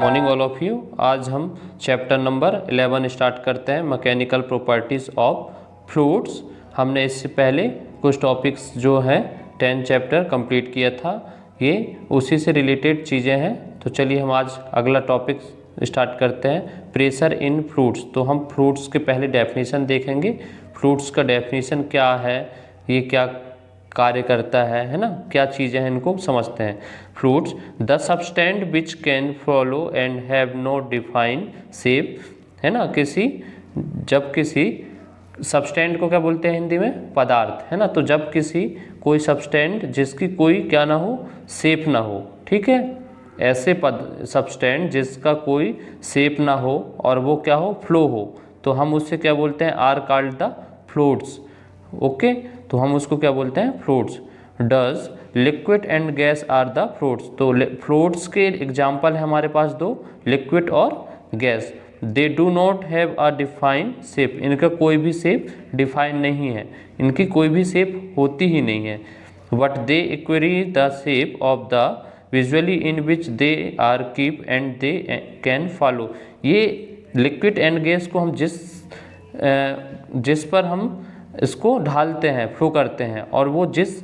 Morning all of you. आज हम chapter number 11 start करते हैं, मैकेनिकल प्रॉपर्टीज़ ऑफ फ्लूइड्स। हमने इससे पहले कुछ टॉपिक्स जो हैं 10 चैप्टर कंप्लीट किया था, ये उसी से रिलेटेड चीज़ें हैं। तो चलिए हम आज अगला टॉपिक स्टार्ट करते हैं, प्रेशर इन फ्लूइड्स। तो हम फ्लूइड्स के पहले डेफिनेशन देखेंगे, फ्लूइड्स का डेफिनेशन क्या है, ये क्या कार्य करता है ना, क्या चीज़ें हैं इनको समझते हैं। Fluids the substance which can flow and have no defined shape, है ना। जब किसी सब्सटेंस को क्या बोलते हैं हिंदी में, पदार्थ, है ना। तो जब किसी कोई सब्सटेंस जिसकी कोई क्या ना हो, शेप ना हो, ठीक है, ऐसे सब्सटेंस जिसका कोई शेप ना हो और वो क्या हो, फ्लो हो, तो हम उससे क्या बोलते हैं, are called the fluids. Okay, तो हम उसको क्या बोलते हैं, fluids. Thus liquid and gas are the fluids. तो फ्लूइड्स के एग्जाम्पल है हमारे पास दो, लिक्विड और gas. They do not have a define shape, इनका कोई भी शेप डिफाइन नहीं है, इनकी कोई भी शेप होती ही नहीं है। But they acquire the shape of the visually in which they are keep and they can follow. ये लिक्विड एंड गैस को हम जिस पर हम इसको ढालते हैं, फ्लो करते हैं, और वो जिस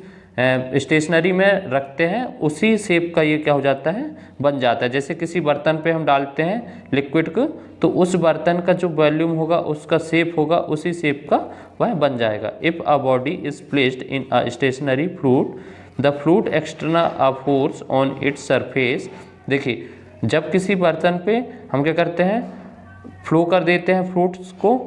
स्टेशनरी में रखते हैं उसी शेप का ये क्या हो जाता है, बन जाता है। जैसे किसी बर्तन पे हम डालते हैं लिक्विड को, तो उस बर्तन का जो वॉल्यूम होगा, उसका शेप होगा, उसी शेप का वह बन जाएगा। If a body is placed in a stationary fluid, the fluid एक्सटर्न a force on its surface. देखिए, जब किसी बर्तन पे हम क्या करते हैं, फ्लो कर देते हैं फ्लूइड्स को,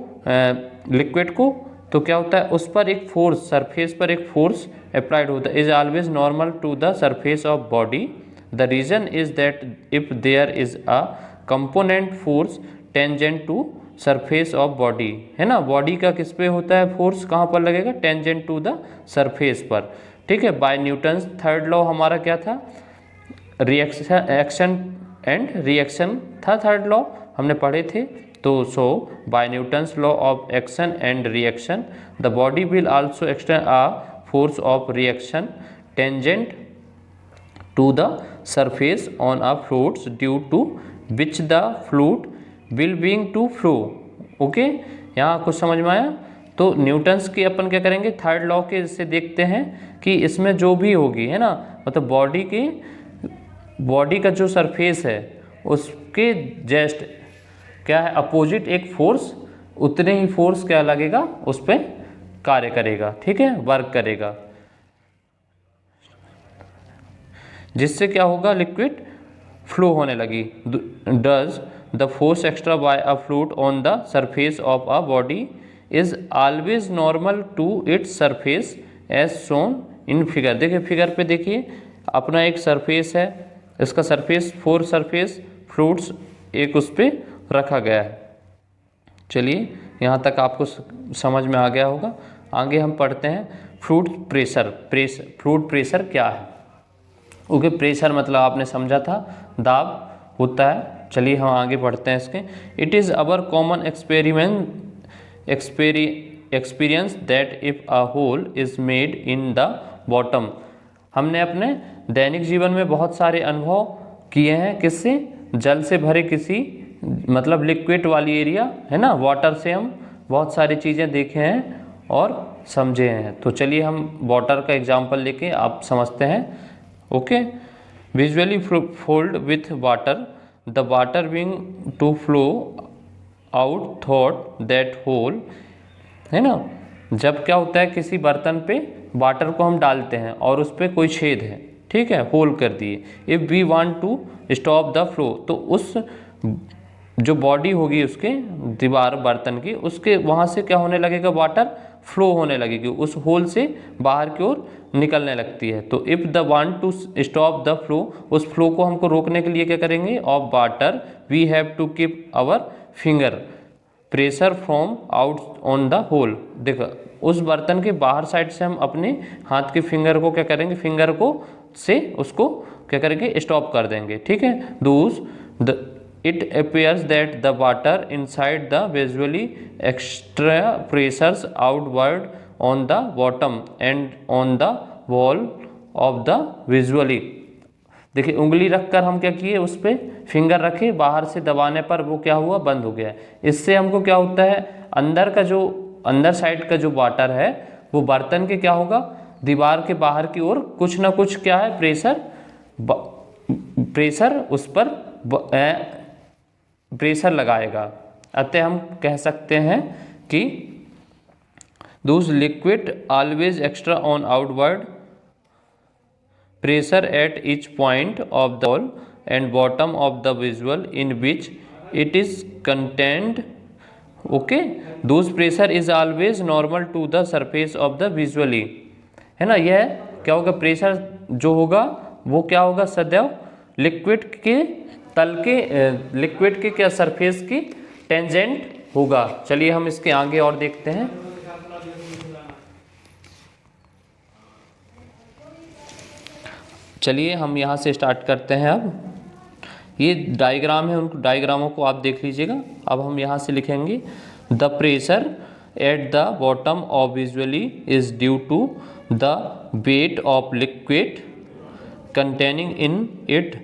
लिक्विड को, तो क्या होता है, उस पर एक फोर्स, सरफेस पर एक फोर्स अप्लाइड होता है। Is always normal to the surface of body. The reason is that if there is a component force tangent to surface of body, है ना। बॉडी का किस पे होता है फोर्स, कहाँ पर लगेगा, टेंजेंट टू द सरफेस पर, ठीक है। बाय न्यूटन्स थर्ड लॉ हमारा क्या था, रिएक्शन, एक्शन एंड रिएक्शन था, थर्ड लॉ हमने पढ़े थे। तो so by Newton's law of action and reaction the body will also extend a force of reaction tangent to the surface on a fluids due to which the fluid will being to flow. Okay, यहाँ कुछ समझ में आया। तो Newton's की अपन क्या करेंगे, third law के इससे देखते हैं कि इसमें जो भी होगी, है ना, मतलब बॉडी का जो सरफेस है उसके जस्ट क्या है, अपोजिट एक फोर्स, उतने ही फोर्स क्या लगेगा, उस पर कार्य करेगा, ठीक है, वर्क करेगा, जिससे क्या होगा, लिक्विड फ्लो होने लगी। Thus the force exerted by a fluid on the surface of a body is always normal to its surface as shown in figure. देखिए फिगर पे देखिए, अपना एक सरफेस है, इसका सरफेस, फोर सरफेस फ्लूइड्स एक उस पर रखा गया है। चलिए यहाँ तक आपको समझ में आ गया होगा। आगे हम पढ़ते हैं फ्लूइड प्रेशर। फ्लूइड प्रेशर क्या है, ओके। प्रेशर मतलब आपने समझा था, दाब होता है। चलिए हम आगे बढ़ते हैं इसके। It is our common experience that if a hole is made in the bottom. हमने अपने दैनिक जीवन में बहुत सारे अनुभव किए हैं, किससे, जल से भरे किसी, मतलब लिक्विड वाली एरिया, है ना, वाटर से हम बहुत सारी चीज़ें देखे हैं और समझे हैं। तो चलिए हम वाटर का एग्जांपल लेके आप समझते हैं। Okay, vessel filled with water, the water विंग to flow out through that hole, है ना। जब क्या होता है, किसी बर्तन पे वाटर को हम डालते हैं और उस पर कोई छेद है, ठीक है, होल कर दिए। If we want to stop the flow, तो उस जो बॉडी होगी उसके, दीवार बर्तन की, उसके वहाँ से क्या होने लगेगा, वाटर फ्लो होने लगेगी, उस होल से बाहर की ओर निकलने लगती है। तो if the want to stop the flow, उस फ्लो को हमको रोकने के लिए क्या करेंगे, of water we have to keep our finger pressure from out on the hole. देखो, उस बर्तन के बाहर साइड से हम अपने हाथ के फिंगर को क्या करेंगे, फिंगर को से उसको क्या करेंगे, स्टॉप कर देंगे, ठीक है। It appears that the water inside the visually extra pressures outward on the bottom and on the wall of the visually देखिए उंगली रखकर हम क्या किए, उस पर फिंगर रखे, बाहर से दबाने पर वो क्या हुआ, बंद हो गया। इससे हमको क्या होता है, अंदर साइड का जो वाटर है वो बर्तन के क्या होगा, दीवार के बाहर की ओर कुछ ना कुछ क्या है, प्रेशर उस पर प्रेशर लगाएगा। अतः हम कह सकते हैं कि दूस liquid always extra on outward pressure at each point of the wall and bottom of the visual in which it is contained. Okay, those pressure is always normal to the surface of the visually, है ना। यह क्या होगा, pressure जो होगा वो क्या होगा, सदैव लिक्विड के तल के लिक्विड के क्या सरफेस की टेंजेंट होगा। चलिए हम इसके आगे और देखते हैं। चलिए हम यहाँ से स्टार्ट करते हैं। अब ये डायग्राम है, उनको डायग्रामों को आप देख लीजिएगा। अब हम यहाँ से लिखेंगे the pressure at the bottom of vessel is due to the weight of liquid containing in it.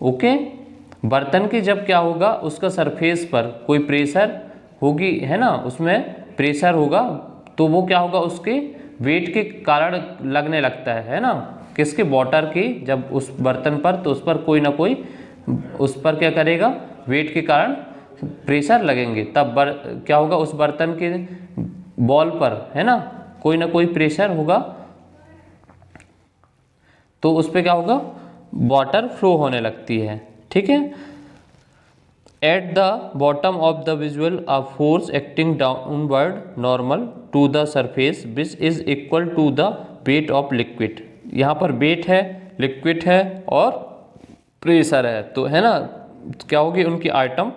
Okay, बर्तन की जब क्या होगा, उसका सरफेस पर कोई प्रेशर होगी, है ना, उसमें प्रेशर होगा तो वो क्या होगा, उसके वेट के कारण लगने लगता है ना, किसके, वाटर की जब उस बर्तन पर, तो उस पर कोई ना कोई उस पर क्या करेगा, वेट के कारण प्रेशर लगेंगे, तब क्या होगा, उस बर्तन के बॉल पर, है ना, कोई ना कोई प्रेशर होगा, तो उस पर क्या होगा, वाटर फ्लो होने लगती है। ठीक है। At the bottom of the vessel a force acting downward normal to the surface which is equal to the weight of liquid. यहाँ पर वेट है, लिक्विड है और प्रेशर है, तो है ना, क्या होगी, उनकी आइटम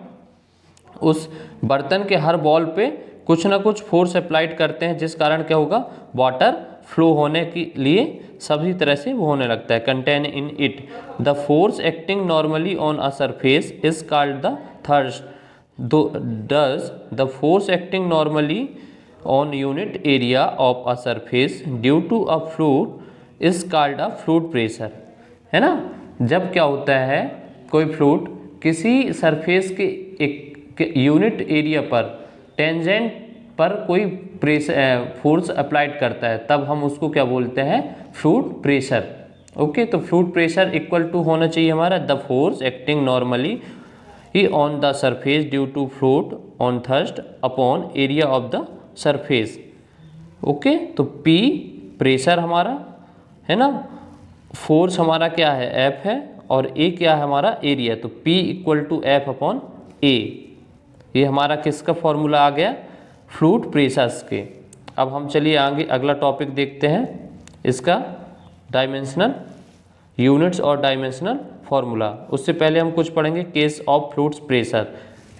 उस बर्तन के हर बॉल पे कुछ ना कुछ फोर्स अप्लाइड करते हैं, जिस कारण क्या होगा, वाटर फ्लो होने के लिए सभी तरह से वो होने लगता है। Contain in it the force acting normally on a surface is called the thrust. Thus the force acting normally on unit area of a surface due to a fluid is called a fluid pressure, है ना। जब क्या होता है, कोई fluid किसी surface के एक यूनिट एरिया पर टेंजेंट पर कोई प्रेशर फोर्स अप्लाइड करता है, तब हम उसको क्या बोलते हैं, फ्लूइड प्रेशर। ओके, तो फ्लूइड प्रेशर इक्वल टू होना चाहिए हमारा द फोर्स एक्टिंग नॉर्मली ही on the surface due to fluid on thrust upon area of the surface. Okay, तो P प्रेशर हमारा है ना, फोर्स हमारा क्या है, F है, और A क्या है हमारा, एरिया, तो P equal to F upon A। ये हमारा किसका फॉर्मूला आ गया, फ्लूइड प्रेशर्स के। अब हम चलिए आगे अगला टॉपिक देखते हैं, इसका डायमेंशनल यूनिट्स और डायमेंशनल फॉर्मूला। उससे पहले हम कुछ पढ़ेंगे केस ऑफ फ्लूइड प्रेशर,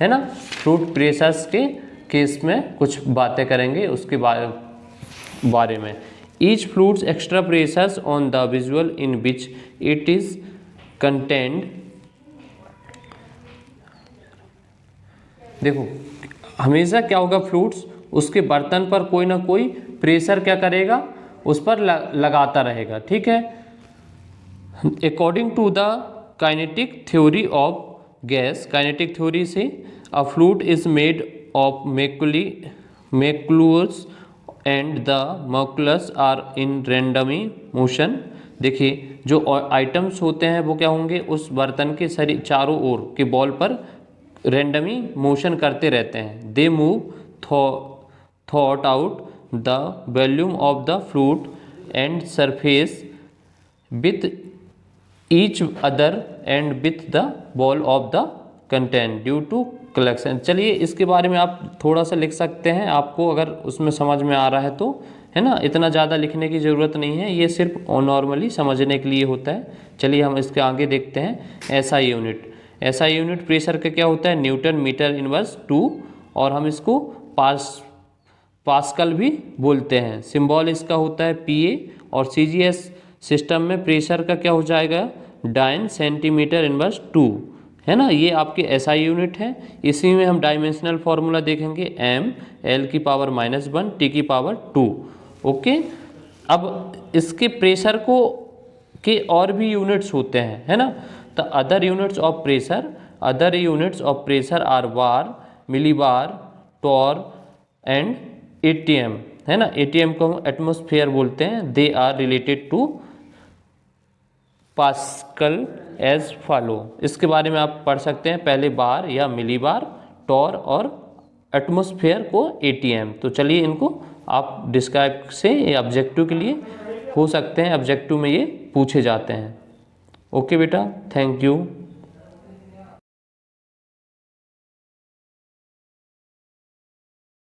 है ना। फ्लूइड प्रेशर्स के केस में कुछ बातें करेंगे उसके बारे में। Each fluid's extra pressures on the visual in which it is contained। देखो हमेशा क्या होगा, फ्लूइड्स उसके बर्तन पर कोई ना कोई प्रेशर क्या करेगा, उस पर लगाता रहेगा। ठीक है। According to the kinetic theory of gas, kinetic theory से a fluid is made of molecules and the molecules are in random motion. देखिए जो आइटम्स होते हैं वो क्या होंगे, उस बर्तन के चारों ओर के बॉल पर रैंडमी मोशन करते रहते हैं। दे मूव थॉट आउट the volume of the fluid and surface with each other and with the wall of the content due to collection. चलिए इसके बारे में आप थोड़ा सा लिख सकते हैं, आपको अगर उसमें समझ में आ रहा है तो, है ना, इतना ज़्यादा लिखने की ज़रूरत नहीं है, ये सिर्फ नॉर्मली समझने के लिए होता है। चलिए हम इसके आगे देखते हैं। SI unit, SI unit pressure का क्या होता है, न्यूटन मीटर इनवर्स 2, और हम इसको पास्कल भी बोलते हैं। सिंबल इसका होता है PA, और CGS सिस्टम में प्रेशर का क्या हो जाएगा, डाइन सेंटीमीटर इनवर्स 2, है ना। ये आपके SI यूनिट है। इसी में हम डायमेंशनल फार्मूला देखेंगे, m L की पावर -1 T की पावर 2। ओके, अब इसके प्रेशर को के और भी यूनिट्स होते हैं, है ना। तो other units of pressure are bar, millibar, torr and ATM, है ना। एटीएम को हम एटमॉस्फेयर बोलते हैं। They are related to pascal as follow. इसके बारे में आप पढ़ सकते हैं, पहले बार या मिलीबार, टॉर और एटमॉस्फेयर को एटीएम। तो चलिए इनको आप डिस्क्राइब से ऑब्जेक्टिव के लिए हो सकते हैं, ऑब्जेक्टिव में ये पूछे जाते हैं। ओके बेटा, थैंक यू।